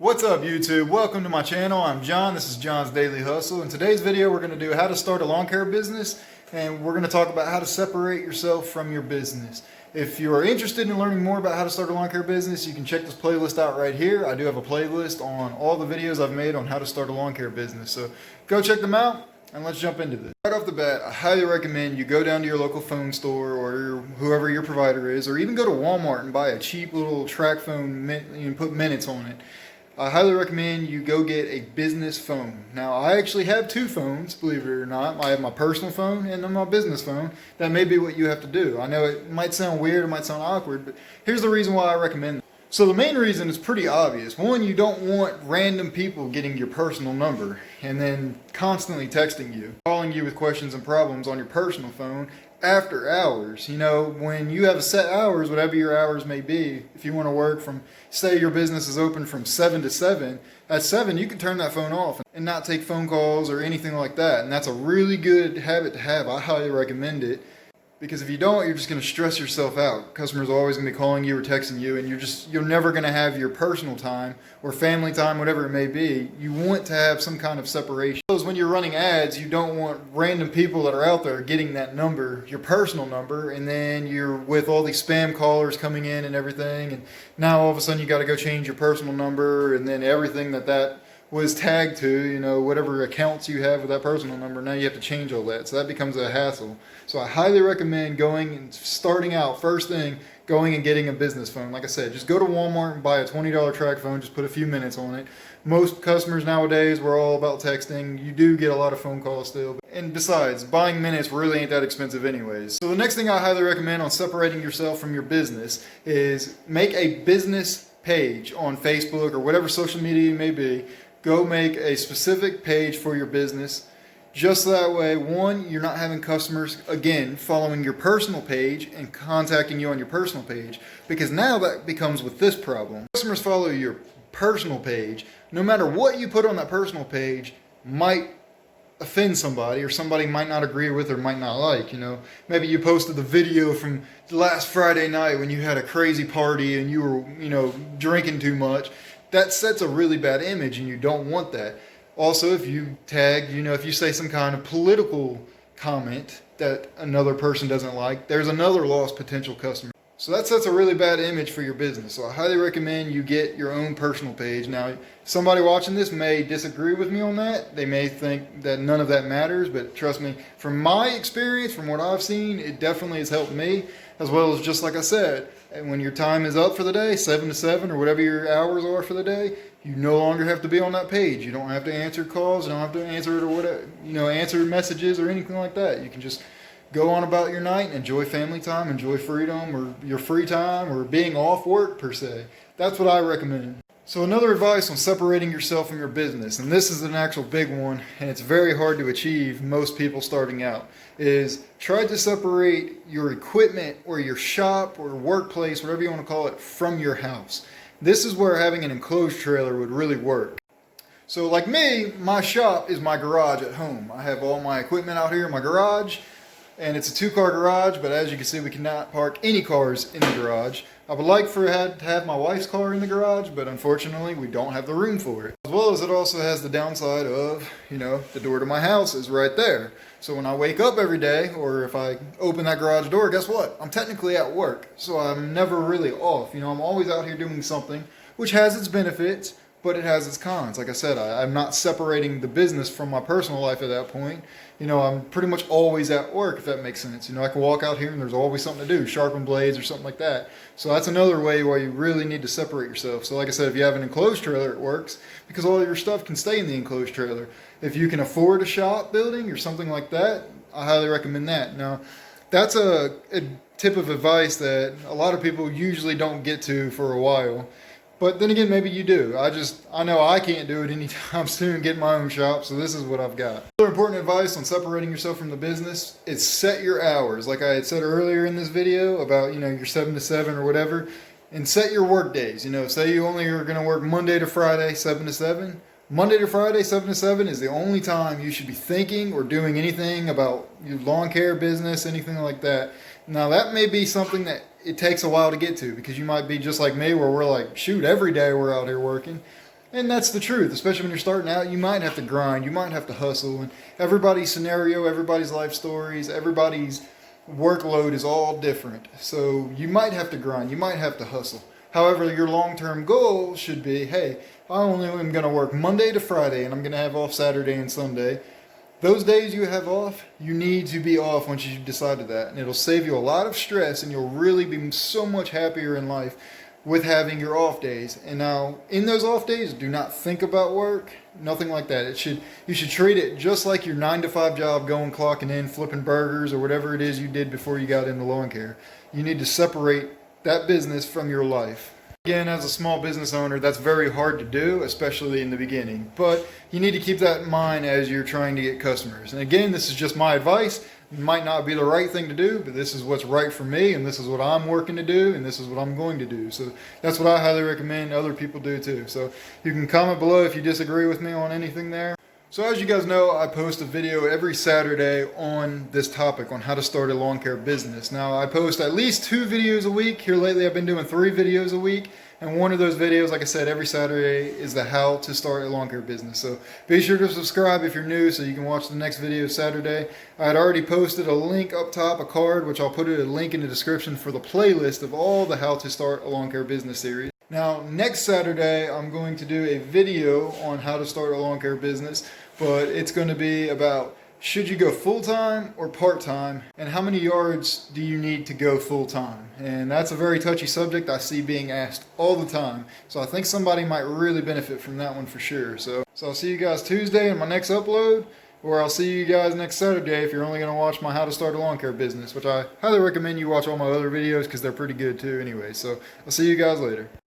What's up YouTube? Welcome to my channel. I'm John. This is John's Daily Hustle. In today's video we're going to do how to start a lawn care business, and we're going to talk about how to separate yourself from your business. If you are interested in learning more about how to start a lawn care business, you can check this playlist out right here. I do have a playlist on all the videos I've made on how to start a lawn care business. So go check them out and let's jump into this. Right off the bat, I highly recommend you go down to your local phone store or whoever your provider is, or even go to Walmart and buy a cheap little track phone and put minutes on it. I highly recommend you go get a business phone. Now, I actually have two phones, believe it or not. I have my personal phone and then my business phone. That may be what you have to do. I know it might sound weird, it might sound awkward, but here's the reason why I recommend it. So the main reason is pretty obvious. One, you don't want random people getting your personal number and then constantly texting you, calling you with questions and problems on your personal phone after hours. You know, when you have set hours, whatever your hours may be, if you want to work from, say your business is open from 7 to 7, at 7 you can turn that phone off and not take phone calls or anything like that. And that's a really good habit to have. I highly recommend it. Because if you don't, you're just going to stress yourself out. Customers are always going to be calling you or texting you, and you're never going to have your personal time or family time, whatever it may be. You want to have some kind of separation. Because when you're running ads, you don't want random people that are out there getting that number, your personal number, and then you're with all these spam callers coming in and everything, and now all of a sudden you got to go change your personal number, and then everything that was tagged to, you know, whatever accounts you have with that personal number, now you have to change all that. So that becomes a hassle. So I highly recommend going and starting out, first thing, going and getting a business phone. Like I said, just go to Walmart and buy a $20 track phone, just put a few minutes on it. Most customers nowadays, we're all about texting. You do get a lot of phone calls still. And besides, buying minutes really ain't that expensive anyways. So the next thing I highly recommend on separating yourself from your business is make a business page on Facebook or whatever social media you may be. Go make a specific page for your business. Just that way, one, you're not having customers, again, following your personal page and contacting you on your personal page. Because now that becomes with this problem. Customers follow your personal page. No matter what you put on that personal page might offend somebody, or somebody might not agree with or might not like. You know, maybe you posted the video from last Friday night when you had a crazy party and you were, you know, drinking too much. That sets a really bad image, and you don't want that. Also, if you tag, you know, if you say some kind of political comment that another person doesn't like, there's another lost potential customer. So that sets a really bad image for your business. So I highly recommend you get your own personal page. Now, somebody watching this may disagree with me on that. They may think that none of that matters, but trust me, from my experience, from what I've seen, it definitely has helped me, as well as, just like I said, and when your time is up for the day, 7 to 7 or whatever your hours are for the day, you no longer have to be on that page. You don't have to answer calls, you don't have to answer it or whatever, you know, answer messages or anything like that. You can just go on about your night and enjoy family time, enjoy freedom or your free time or being off work per se. That's what I recommend. So another advice on separating yourself from your business, and this is an actual big one, and it's very hard to achieve most people starting out, is try to separate your equipment or your shop or workplace, whatever you want to call it, from your house. This is where having an enclosed trailer would really work. So like me, my shop is my garage at home. I have all my equipment out here in my garage, and it's a 2-car garage, but as you can see, we cannot park any cars in the garage. I would like to have my wife's car in the garage, but unfortunately we don't have the room for it. As well as it also has the downside of, you know, the door to my house is right there. So when I wake up every day, or if I open that garage door, guess what? I'm technically at work. So I'm never really off. You know, I'm always out here doing something, which has its benefits, but it has its cons. Like I said, I'm not separating the business from my personal life at that point. You know, I'm pretty much always at work, if that makes sense. You know, I can walk out here and there's always something to do, sharpen blades or something like that. So that's another way where you really need to separate yourself. So like I said, if you have an enclosed trailer, it works because all your stuff can stay in the enclosed trailer. If you can afford a shop building or something like that, I highly recommend that. Now, that's a tip of advice that a lot of people usually don't get to for a while. But then again, maybe you do. I know I can't do it anytime soon, get my own shop, so this is what I've got. Another important advice on separating yourself from the business is set your hours. Like I had said earlier in this video about, you know, your 7 to 7 or whatever, and set your work days. You know, say you only are going to work Monday to Friday, 7 to 7. Monday to Friday, 7 to 7 is the only time you should be thinking or doing anything about your lawn care business, anything like that. Now that may be something that it takes a while to get to, because you might be just like me where we're like, shoot, every day we're out here working. And that's the truth, especially when you're starting out. You might have to grind, you might have to hustle, and everybody's scenario, everybody's life stories, everybody's workload is all different. So you might have to grind, you might have to hustle. However, your long-term goal should be, hey, I only am going to work Monday to Friday, and I'm going to have off Saturday and Sunday. Those days you have off, you need to be off once you've decided that. And it'll save you a lot of stress, and you'll really be so much happier in life with having your off days. And now, in those off days, do not think about work, nothing like that. You should treat it just like your 9-to-5 job, going, clocking in, flipping burgers, or whatever it is you did before you got into lawn care. You need to separate that business from your life. Again, as a small business owner, that's very hard to do, especially in the beginning. But you need to keep that in mind as you're trying to get customers. And again, this is just my advice. It might not be the right thing to do, but this is what's right for me, and this is what I'm working to do, and this is what I'm going to do. So that's what I highly recommend other people do too. So you can comment below if you disagree with me on anything there. So as you guys know, I post a video every Saturday on this topic, on how to start a lawn care business. Now, I post at least 2 videos a week. Here lately, I've been doing 3 videos a week. And one of those videos, like I said, every Saturday is the how to start a lawn care business. So be sure to subscribe if you're new so you can watch the next video Saturday. I had already posted a link up top, a card, which I'll put a link in the description for the playlist of all the how to start a lawn care business series. Now, next Saturday, I'm going to do a video on how to start a lawn care business, but it's going to be about should you go full-time or part-time, and how many yards do you need to go full-time? And that's a very touchy subject I see being asked all the time. So I think somebody might really benefit from that one for sure. So I'll see you guys Tuesday in my next upload, or I'll see you guys next Saturday if you're only going to watch my how to start a lawn care business, which I highly recommend you watch all my other videos because they're pretty good too anyway. So I'll see you guys later.